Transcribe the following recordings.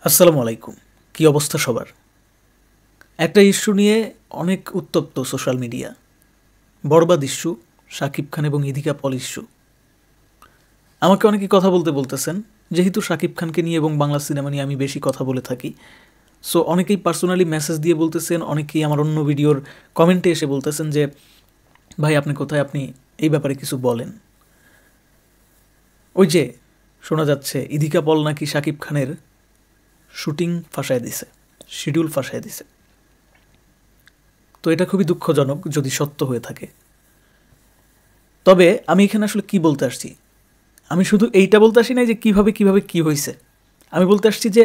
আসসালামু আলাইকুম। কী অবস্থা সবার? একটা ইস্যু নিয়ে অনেক উত্তপ্ত সোশ্যাল মিডিয়া। বরবাদ ইস্যু, শাকিব খান এবং ইদিকা পল ইস্যু। আমাকে অনেকে কথা বলতেছেন, যেহেতু শাকিব খানকে নিয়ে এবং বাংলা সিনেমা নিয়ে আমি বেশি কথা বলে থাকি, সো অনেকেই পার্সোনালি মেসেজ দিয়ে বলতেছেন, অনেকেই আমার অন্য ভিডিওর কমেন্টে এসে বলতেছেন যে ভাই আপনি কোথায়, আপনি এই ব্যাপারে কিছু বলেন। ওই যে শোনা যাচ্ছে ইদিকা পল নাকি শাকিব খানের শুটিং ফাঁসায় দিছে, শিডিউল ফাঁসায় দিছে। তো এটা খুবই দুঃখজনক যদি সত্য হয়ে থাকে। তবে আমি এখানে আসলে কি বলতে আসছি, আমি শুধু এইটা বলতে আসি না যে কিভাবে কি হয়েছে। আমি বলতে আসছি যে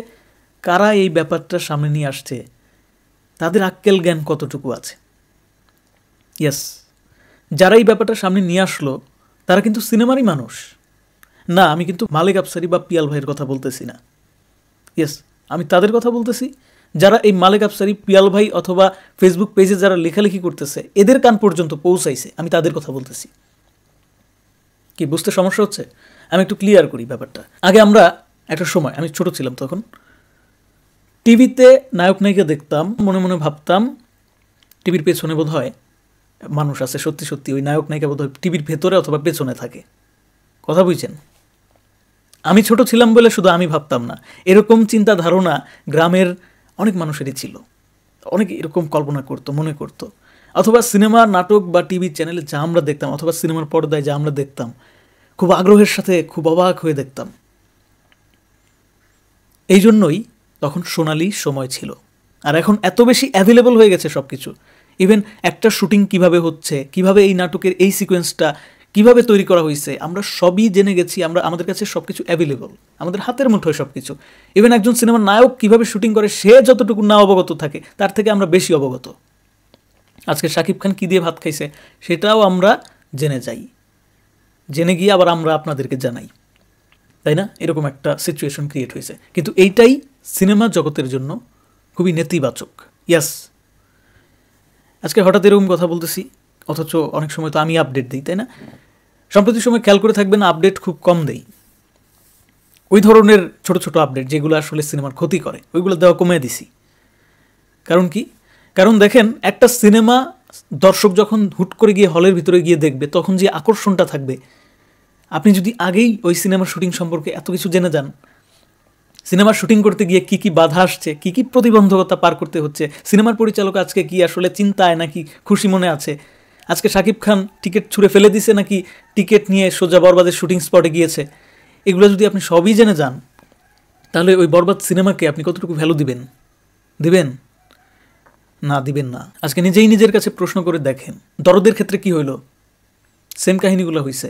কারা এই ব্যাপারটা সামনে নিয়ে আসছে, তাদের আক্কেল জ্ঞান কতটুকু আছে। ইয়েস, যারা এই ব্যাপারটা সামনে নিয়ে আসলো তারা কিন্তু সিনেমারই মানুষ না। আমি কিন্তু মালেক আফসারি বা পিয়াল ভাইয়ের কথা বলতেছি না। ইয়েস, আমি তাদের কথা বলতেছি যারা এই মালেক আফসারি, পিয়াল ভাই অথবা ফেসবুক পেজে যারা লেখালেখি করতেছে, এদের কান পর্যন্ত পৌঁছাইছে, আমি তাদের কথা বলতেছি। কি বুঝতে সমস্যা হচ্ছে? আমি একটু ক্লিয়ার করি ব্যাপারটা। আগে আমরা একটা সময়, আমি ছোট ছিলাম তখন, টিভিতে নায়ক নায়িকা দেখতাম, মনে মনে ভাবতাম টিভির পেছনে বোধ হয় মানুষ আছে, সত্যি সত্যি ওই নায়ক নায়িকা বোধ হয় টিভির ভেতরে অথবা পেছনে থাকে। কথা বুঝছেন? আমি ছোট ছিলাম বলে শুধু আমি ভাবতাম না, এরকম চিন্তা ধারণা গ্রামের অনেক মানুষেরই ছিল। অনেকে এরকম কল্পনা করতো, মনে করতো। অথবা সিনেমা, নাটক বা টিভি চ্যানেলে যা আমরা দেখতাম, অথবা সিনেমার পর্দায় যা আমরা দেখতাম, খুব আগ্রহের সাথে, খুব অবাক হয়ে দেখতাম। এই জন্যই তখন সোনালি সময় ছিল। আর এখন এত বেশি অ্যাভেলেবল হয়ে গেছে সব কিছু। ইভেন একটা শুটিং কিভাবে হচ্ছে, কিভাবে এই নাটকের এই সিকোয়েন্সটা কিভাবে তৈরি করা হয়েছে, আমরা সবই জেনে গেছি। আমাদের কাছে সব কিছু অ্যাভেলেবল, আমাদের হাতের মুঠোয় সব কিছু। ইভেন একজন সিনেমার নায়ক কিভাবে শুটিং করে সে যতটুকু না অবগত থাকে, তার থেকে আমরা বেশি অবগত। আজকে শাকিব খান কী দিয়ে ভাত খাইছে সেটাও আমরা জেনে যাই, জেনে গিয়ে আবার আমরা আপনাদেরকে জানাই, তাই না? এরকম একটা সিচুয়েশন ক্রিয়েট হয়েছে। কিন্তু এইটাই সিনেমা জগতের জন্য খুবই নেতিবাচক। ইয়াস, আজকে হঠাৎ এরকম কথা বলতেছি, অথচ অনেক সময় তো আমি আপডেট দিই, তাই না? সম্প্রতি সময় খেয়াল করে থাকবেন, আপডেট খুব কম দেই। ওই ধরনের ছোট ছোট আপডেট যেগুলো আসলে সিনেমার ক্ষতি করে, ওইগুলো দেওয়া কমিয়ে দিছি। কারণ কি? কারণ দেখেন, একটা সিনেমা দর্শক যখন হুট করে গিয়ে হলের ভিতরে গিয়ে দেখবে, তখন যে আকর্ষণটা থাকবে, আপনি যদি আগেই ওই সিনেমার শুটিং সম্পর্কে এত কিছু জেনে যান, সিনেমার শুটিং করতে গিয়ে কী কী বাধা আসছে, কী কী প্রতিবন্ধকতা পার করতে হচ্ছে, সিনেমার পরিচালক আজকে কি আসলে চিন্তায় নাকি খুশি মনে আছে, আজকে শাকিব খান টিকিট ছুঁড়ে ফেলে দিছে নাকি টিকিট নিয়ে সোজা বরবাদের শুটিং স্পটে গিয়েছে, এগুলো যদি আপনি সবই জেনে যান, তাহলে ওই বরবাদ সিনেমাকে আপনি কতটুকু ভ্যালু দিবেন? দিবেন না, দিবেন না। আজকে নিজেই নিজের কাছে প্রশ্ন করে দেখেন, দরদের ক্ষেত্রে কি হইল? সেম কাহিনীগুলো হয়েছে।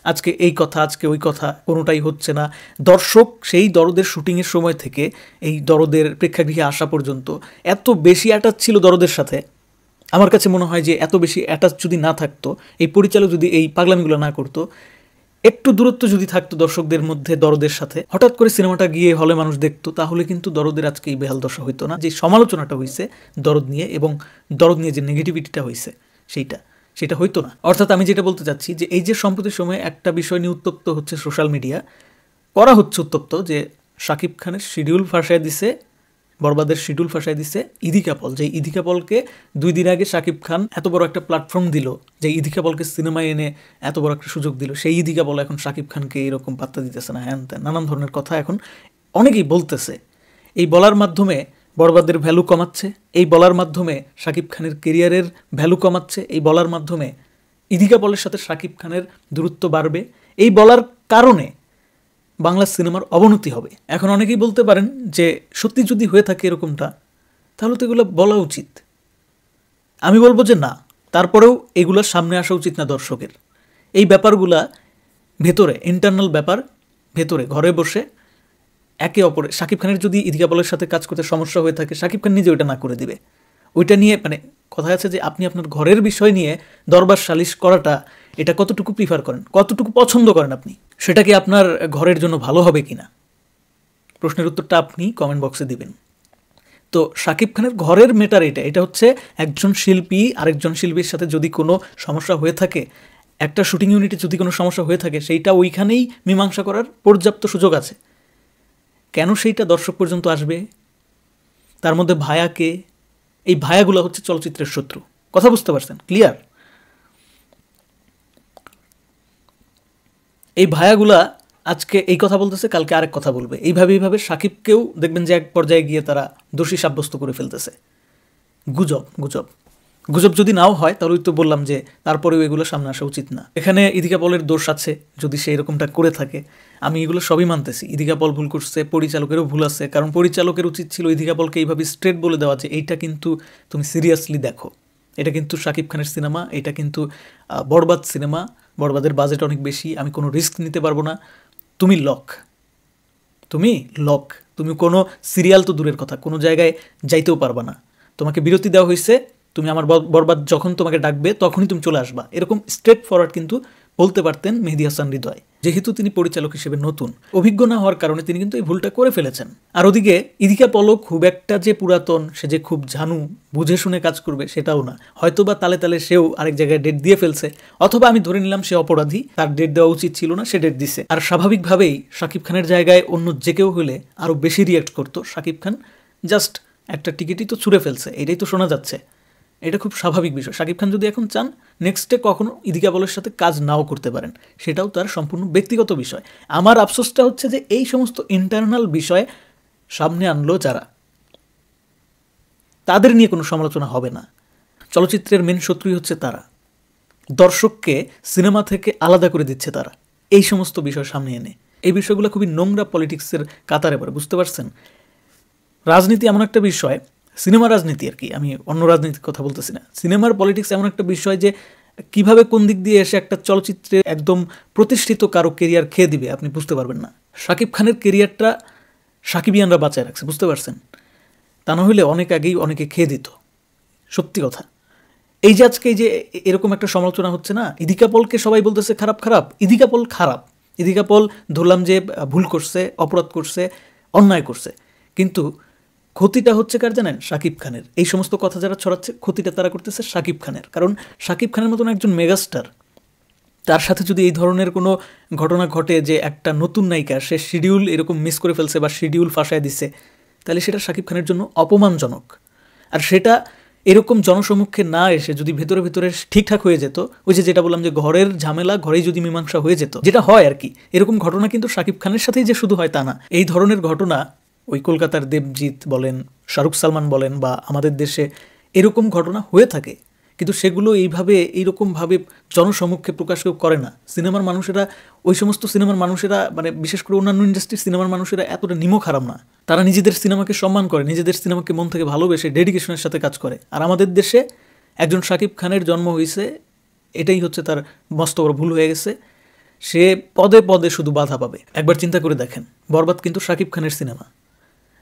আজকে এই কথা, আজকে ওই কথা, কোনোটাই হচ্ছে না। দর্শক সেই দরদের শুটিংয়ের সময় থেকে এই দরদের প্রেক্ষাগৃহে আসা পর্যন্ত এত বেশি অ্যাটাচ ছিল দরদের সাথে। আমার কাছে মনে হয় যে এত বেশি অ্যাটাচ যদি না থাকতো, এই পরিচালক যদি এই পাগলামিগুলো না করতো, একটু দূরত্ব যদি থাকতো দর্শকদের মধ্যে দরদের সাথে, হঠাৎ করে সিনেমাটা গিয়ে হলে মানুষ দেখতো, তাহলে কিন্তু দরদের আজকে এই বেহাল দশা হইতো না। যে সমালোচনাটা হয়েছে দরদ নিয়ে, এবং দরদ নিয়ে যে নেগেটিভিটিটা হয়েছে, সেটা হইতো না। অর্থাৎ আমি যেটা বলতে চাচ্ছি যে এই যে সম্প্রতি সময়ে একটা বিষয় নিয়ে উত্তপ্ত হচ্ছে সোশ্যাল মিডিয়া, করা হচ্ছে উত্তপ্ত, যে শাকিব খানের শিডিউল ফাঁসায় দিছে, বরবাদের শিডিউল ফাঁসায় দিছে ইদিকা পল। যে ইদিকা পলকে 2 দিন আগে শাকিব খান এত বড় একটা প্ল্যাটফর্ম দিল, যে ইদিকা পলকে সিনেমায় এনে এত বড় একটা সুযোগ দিল, সেই ইদিকা পল এখন শাকিব খানকে এরকম পাত্তা দিতেছে না, হ্যান ত্যান নানান ধরনের কথা এখন অনেকেই বলতেছে। এই বলার মাধ্যমে বরবাদের ভ্যালু কমাচ্ছে, এই বলার মাধ্যমে শাকিব খানের কেরিয়ারের ভ্যালু কমাচ্ছে, এই বলার মাধ্যমে ইদিকা পলের সাথে শাকিব খানের দূরত্ব বাড়বে, এই বলার কারণে বাংলা সিনেমার অবনতি হবে। এখন অনেকেই বলতে পারেন যে সত্যি যদি হয়ে থাকে এরকমটা, তাহলে তো এগুলো বলা উচিত। আমি বলবো যে না, তারপরেও এগুলো সামনে আসা উচিত না দর্শকের। এই ব্যাপারগুলা ভেতরে, ইন্টারনাল ব্যাপার, ভেতরে ঘরে বসে একে অপরে, শাকিব খানের যদি ইদিকা পলের সাথে কাজ করতে সমস্যা হয়ে থাকে, শাকিব খান নিজে ওইটা না করে দিবে। ওইটা নিয়ে মানে কথা আছে যে আপনি আপনার ঘরের বিষয় নিয়ে দরবার সালিশ করাটা, এটা কতটুকু প্রিফার করেন, কতটুকু পছন্দ করেন আপনি, সেটা কি আপনার ঘরের জন্য ভালো হবে কিনা, প্রশ্নের উত্তরটা আপনি কমেন্ট বক্সে দিবেন। তো শাকিব খানের ঘরের ম্যাটার এটা হচ্ছে একজন শিল্পী আরেকজন শিল্পীর সাথে যদি কোনো সমস্যা হয়ে থাকে, একটা শুটিং ইউনিটে যদি কোনো সমস্যা হয়ে থাকে, সেইটা ওইখানেই মীমাংসা করার পর্যাপ্ত সুযোগ আছে। কেন সেইটা দর্শক পর্যন্ত আসবে? তার মধ্যে ভায়াকে, এই ভায়াগুলো হচ্ছে চলচ্চিত্রের শত্রু। কথা বুঝতে পারছেন? ক্লিয়ার? এই ভায়াগুলা আজকে এই কথা বলতেছে, কালকে আরেক কথা বলবে। এইভাবে সাকিবকেও দেখবেন যে এক পর্যায়ে গিয়ে তারা দোষী সাব্যস্ত করে ফেলতেছে। গুজব গুজব গুজব যদি নাও হয় তাহলে তো বললাম যে তারপরেও এগুলো সামনে আসা উচিত না। এখানে ইদিকা পলের দোষ আছে যদি সে এরকমটা করে থাকে, আমি এগুলো সবই মানতেছি। ইদিকা পল ভুল করছে, পরিচালকেরও ভুল আছে, কারণ পরিচালকের উচিত ছিল ইদিকা পলকে এইভাবে স্ট্রেট বলে দেওয়া যে এইটা কিন্তু তুমি সিরিয়াসলি দেখো, এটা কিন্তু শাকিব খানের সিনেমা, এটা কিন্তু বরবাদ সিনেমা, বরবাদের বাজেট অনেক বেশি, আমি কোনো রিস্ক নিতে পারবো না, তুমি লক, তুমি কোনো সিরিয়াল তো দূরের কথা, কোনো জায়গায় যাইতেও পারবা না, তোমাকে বিরতি দেওয়া হয়েছে, তুমি আমার বরবাদ যখন তোমাকে ডাকবে তখনই তুমি চলে আসবা, এরকম স্ট্রেট ফরওয়ার্ড কিন্তু বলতে পারতেন মেহেদী হাসান হৃদয়। যেহেতু তিনি পরিচালক হিসেবে নতুন, অভিজ্ঞ না হওয়ার কারণে তিনি কিন্তু এই ভুলটা করে ফেলেছেন। আর ওদিকে ইদিকা পলক খুব একটা যে পুরাতন, সে যে খুব ঝানু, বুঝে শুনে কাজ করবে সেটাও না। হয়তোবা তালে তালে সেও আরেক জায়গায় ডেট দিয়ে ফেলছে, অথবা আমি ধরে নিলাম সে অপরাধী, তার ডেট দেওয়া উচিত ছিল না, সে ডেট দিছে। আর স্বাভাবিকভাবেই শাকিব খানের জায়গায় অন্য যে কেউ হলে আরও বেশি রিয়াক্ট করতো। শাকিব খান জাস্ট একটা টিকিটই তো ছুঁড়ে ফেলছে, এটাই তো শোনা যাচ্ছে, এটা খুব স্বাভাবিক বিষয়। শাকিব খান যদি এখন চান নেক্সটে কখনো ইদিকা পলের সাথে কাজ নাও করতে পারেন, সেটাও তার সম্পূর্ণ ব্যক্তিগত বিষয়। আমার আফসোসটা হচ্ছে যে এই সমস্ত ইন্টারনাল বিষয় সামনে আনলো যারা, তাদের নিয়ে কোনো সমালোচনা হবে না। চলচ্চিত্রের মেন শত্রুই হচ্ছে তারা, দর্শককে সিনেমা থেকে আলাদা করে দিচ্ছে তারা, এই সমস্ত বিষয় সামনে এনে। এই বিষয়গুলো খুবই নোংরা পলিটিক্সের কাতারে পড়ে, বুঝতে পারছেন? রাজনীতি এমন একটা বিষয়, সিনেমা রাজনীতি আর কি, আমি অন্য রাজনীতির কথা বলতেছি না, সিনেমার পলিটিক্স এমন একটা বিষয় যে কিভাবে কোন দিক দিয়ে এসে একটা চলচ্চিত্রে একদম প্রতিষ্ঠিত কারো কেরিয়ার খেয়ে দিবে আপনি বুঝতে পারবেন না। শাকিব খানের কেরিয়ারটা সাকিবিয়ানরা বাঁচায় রাখছে, বুঝতে পারছেন? তা না হলে অনেক আগেই অনেকে খেয়ে দিত, সত্যি কথা। এই যে আজকে এই যে এরকম একটা সমালোচনা হচ্ছে না, ইদিকা পলকে সবাই বলতেছে খারাপ, ইদিকা পল খারাপ, ইদিকা পল ধরলাম যে ভুল করছে, অপরাধ করছে, অন্যায় করছে, কিন্তু ক্ষতিটা হচ্ছে কার জানেন? শাকিব খানের। এই সমস্ত কথা যারা ছড়াচ্ছে ক্ষতিটা তারা করতেছে শাকিব খানের, কারণ শাকিব খানের মতন একজন মেগাস্টার, তার সাথে যদি এই ধরনের কোনো ঘটনা ঘটে যে একটা নতুন নায়িকা সে শিডিউল এরকম মিস করে ফেলছে বা শিডিউল ফাঁসায় দিছে, তাহলে সেটা শাকিব খানের জন্য অপমানজনক। আর সেটা এরকম জনসমক্ষে না এসে যদি ভেতরে ভেতরে ঠিকঠাক হয়ে যেত, ওই যে যেটা বললাম যে ঘরের ঝামেলা ঘরেই যদি মীমাংসা হয়ে যেত, যেটা হয় আর কি, এরকম ঘটনা কিন্তু শাকিব খানের সাথেই যে শুধু হয় তা না। এই ধরনের ঘটনা ওই কলকাতার দেবজিৎ বলেন, শাহরুখ সালমান বলেন, বা আমাদের দেশে এরকম ঘটনা হয়ে থাকে, কিন্তু সেগুলো এইরকমভাবে জনসমক্ষে প্রকাশ কেউ করে না। সিনেমার মানুষেরা, ওই সমস্ত সিনেমার মানুষেরা, মানে বিশেষ করে অন্যান্য ইন্ডাস্ট্রির সিনেমার মানুষেরা এতটা নিমক খারাপ না, তারা নিজেদের সিনেমাকে সম্মান করে, নিজেদের সিনেমাকে মন থেকে ভালোবেসে ডেডিকেশনের সাথে কাজ করে। আর আমাদের দেশে একজন শাকিব খানের জন্ম হয়েছে, এটাই হচ্ছে তার মস্ত বড় ভুল হয়ে গেছে। সে পদে পদে শুধু বাধা পাবে। একবার চিন্তা করে দেখেন, বরবাদ কিন্তু শাকিব খানের সিনেমা,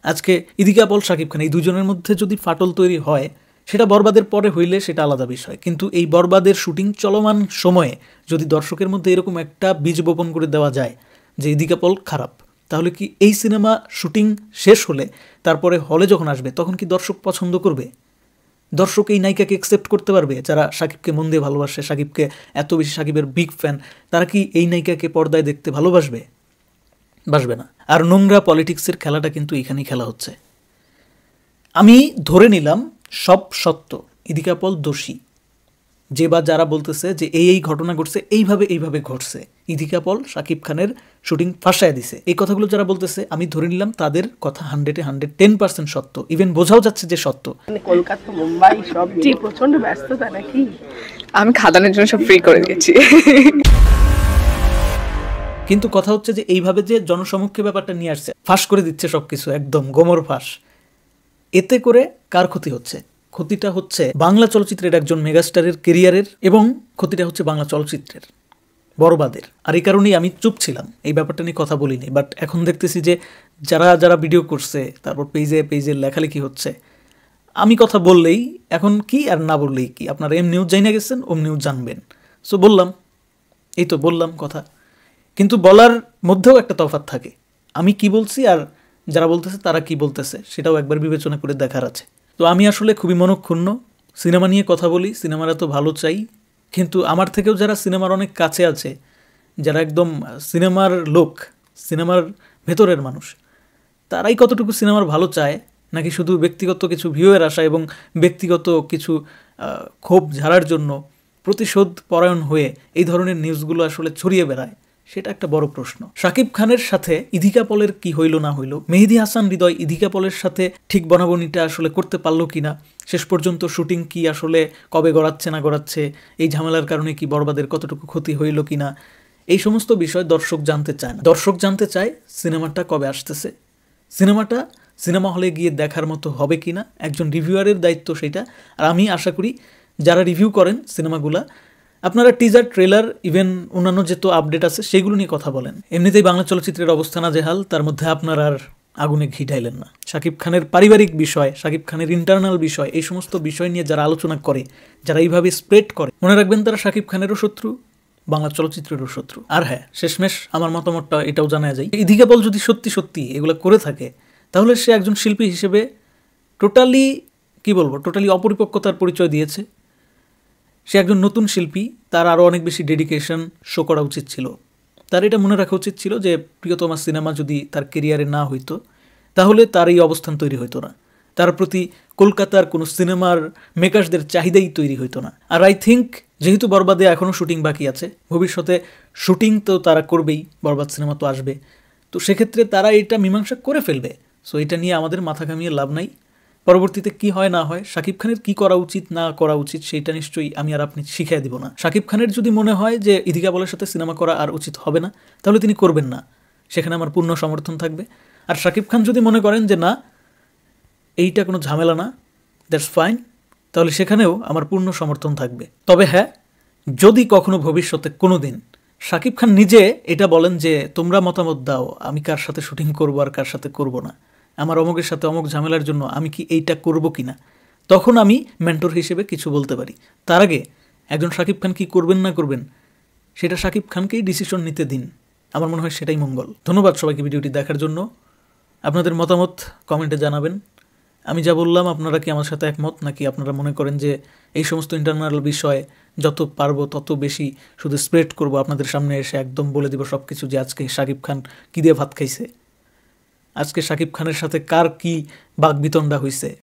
আজকে ইদিকা পল শাকিব খান, এই দুজনের মধ্যে যদি ফাটল তৈরি হয়, সেটা বরবাদের পরে হইলে সেটা আলাদা বিষয়, কিন্তু এই বরবাদের শুটিং চলমান সময়ে যদি দর্শকের মধ্যে এরকম একটা বীজ বপন করে দেওয়া যায় যে ইদিকা পল খারাপ, তাহলে কি এই সিনেমা শুটিং শেষ হলে তারপরে হলে যখন আসবে তখন কি দর্শক পছন্দ করবে? দর্শক এই নায়িকাকে অ্যাকসেপ্ট করতে পারবে? যারা সাকিবকে মন দিয়ে ভালোবাসে, সাকিবকে এত বেশি, সাকিবের বিগ ফ্যান, তারা কি এই নায়িকাকে পর্দায় দেখতে ভালোবাসবে? বাসবে না। আর নোংরা পলিটিক্সের খেলাটা কিন্তু এখানেই খেলা হচ্ছে। আমি ধরে নিলাম সব সত্য, ইদিকা পল দোষী, যে বা যারা বলতেছে যে এই ঘটনা ঘটছে, এইভাবে ঘটছে, ইদিকা পল শাকিব খানের শুটিং ফাঁসায় দিছে, এই কথাগুলো যারা বলতেছে, আমি ধরে নিলাম তাদের কথা 110% সত্য, ইভেন বোঝাও যাচ্ছে যে সত্য। কলকাতা, মুম্বাই সব প্রচন্ড ব্যস্ততা নাকি? আমি খাদানের জন্য সব ফ্রি করে দিয়েছি। কিন্তু কথা হচ্ছে যে এইভাবে যে জনসমক্ষে ব্যাপারটা নিয়ে আসছে, ফাঁস করে দিচ্ছে সবকিছু, একদম গোমর ফাঁস, এতে করে কার ক্ষতি হচ্ছে? ক্ষতিটা হচ্ছে বাংলা চলচ্চিত্রের একজন মেগাস্টারের কেরিয়ারের, এবং ক্ষতিটা হচ্ছে বাংলা চলচ্চিত্রের, বরবাদের। আর এই কারণেই আমি চুপ ছিলাম, এই ব্যাপারটা নিয়ে কথা বলিনি। বাট এখন দেখতেছি যে যারা ভিডিও করছে, তারপর পেজে লেখালেখি হচ্ছে, আমি কথা বললেই এখন কি আর না বললেই কি, আপনারা এম নিউজ জানিয়ে গেছেন, ওম নিউজ জানবেন, সো বললাম, এই তো বললাম কথা। কিন্তু বলার মধ্যেও একটা তফাৎ থাকে, আমি কি বলছি আর যারা বলতেছে তারা কি বলতেছে, সেটাও একবার বিবেচনা করে দেখার আছে। তো আমি আসলে খুবই মনক্ষুণ্ণ, সিনেমা নিয়ে কথা বলি, সিনেমার এত ভালো চাই, কিন্তু আমার থেকেও যারা সিনেমার অনেক কাছে আছে, যারা একদম সিনেমার লোক, সিনেমার ভেতরের মানুষ, তারাই কতটুকু সিনেমার ভালো চায়, নাকি শুধু ব্যক্তিগত কিছু ভিউয়ের আশা এবং ব্যক্তিগত কিছু ক্ষোভ ঝাড়ার জন্য প্রতিশোধ পরায়ণ হয়ে এই ধরনের নিউজগুলো আসলে ছড়িয়ে বেড়ায়, সেটা একটা বড় প্রশ্ন। শাকিব খানের সাথে ইদিকা পলের কি হইল না হইল, মেহেদী হাসান হৃদয় ইদিকা পলের সাথে ঠিক বনাবনিটা আসলে করতে পারলো কিনা, শেষ পর্যন্ত শুটিং কি আসলে কবে গড়াচ্ছে না গড়াচ্ছে, এই ঝামেলার কারণে কি বরবাদের কতটুকু ক্ষতি হইল কিনা, এই সমস্ত বিষয় দর্শক জানতে চায় না। দর্শক জানতে চায় সিনেমাটা কবে আসতেছে, সিনেমাটা সিনেমা হলে গিয়ে দেখার মতো হবে কিনা, একজন রিভিউয়ারের দায়িত্ব সেটা। আর আমি আশা করি যারা রিভিউ করেন সিনেমাগুলা, আপনারা টিজার, ট্রেলার, ইভেন অন্যান্য যে তো আপডেট আছে সেগুলো নিয়ে কথা বলেন। এমনিতেই বাংলা চলচ্চিত্রের অবস্থা নাজেহাল, তার মধ্যে আপনারা আর আগুনে ঘি ঢাইলেন না। শাকিব খানের পারিবারিক বিষয়, শাকিব খানের ইন্টারনাল বিষয়, এই সমস্ত বিষয় নিয়ে যারা আলোচনা করে, যারা এইভাবে স্প্রেড করে, মনে রাখবেন তারা শাকিব খানেরও শত্রু, বাংলা চলচ্চিত্রেরও শত্রু। আর হ্যাঁ, শেষমেশ আমার মতামতটা এটাও জানা যায়, ইদিকা পল যদি সত্যি সত্যি এগুলো করে থাকে, তাহলে সে একজন শিল্পী হিসেবে টোটালি টোটালি অপরিপক্কতার পরিচয় দিয়েছে। সে একজন নতুন শিল্পী, তার আরও অনেক বেশি ডেডিকেশন শো করা উচিত ছিল। তার এটা মনে রাখা উচিত ছিল যে প্রিয়তমা সিনেমা যদি তার কেরিয়ারে না হইতো, তাহলে তার এই অবস্থান তৈরি হইতো না, তার প্রতি কলকাতার কোনো সিনেমার মেকার্সদের চাহিদাই তৈরি হইতো না। আর আই থিঙ্ক যেহেতু বরবাদে এখনও শুটিং বাকি আছে, ভবিষ্যতে শুটিং তো তারা করবেই, বরবাদ সিনেমা তো আসবে, তো সেক্ষেত্রে তারা এটা মীমাংসা করে ফেলবে। সো এটা নিয়ে আমাদের মাথা ঘামিয়ে লাভ নাই। পরবর্তীতে কি হয় না হয়, শাকিব খানের কি করা উচিত না করা উচিত সেটা নিশ্চয়ই আমি আর আপনি শিখিয়ে দিব না। শাকিব খানের যদি মনে হয় যে ইদিকা পলের সাথে সিনেমা করা আর উচিত হবে না, তাহলে তিনি করবেন না, সেখানে আমার পূর্ণ সমর্থন থাকবে। আর শাকিব খান যদি মনে করেন যে না, এইটা কোনো ঝামেলা না, দ্যাটস ফাইন, তাহলে সেখানেও আমার পূর্ণ সমর্থন থাকবে। তবে হ্যাঁ, যদি কখনো ভবিষ্যতে কোনো দিন শাকিব খান নিজে এটা বলেন যে তোমরা মতামত দাও আমি কার সাথে শুটিং করবো আর কার সাথে করব না, আমার অমুকের সাথে অমুক ঝামেলার জন্য আমি কি এইটা করব কি না, তখন আমি মেন্টর হিসেবে কিছু বলতে পারি। তার আগে একজন শাকিব খান কি করবেন না করবেন সেটা শাকিব খানকেই ডিসিশন নিতে দিন, আমার মনে হয় সেটাই মঙ্গল। ধন্যবাদ সবাইকে ভিডিওটি দেখার জন্য। আপনাদের মতামত কমেন্টে জানাবেন। আমি যা বললাম আপনারা কি আমার সাথে একমত, নাকি আপনারা মনে করেন যে এই সমস্ত ইন্টারনাল বিষয় যত পারবো তত বেশি শুধু স্প্রেড করব, আপনাদের সামনে এসে একদম বলে দিব সব কিছু যে আজকে শাকিব খান কী দিয়ে ভাত খাইছে, আজকে শাকিব খানের সাথে কার কি বাগবিতণ্ডা হয়েছে,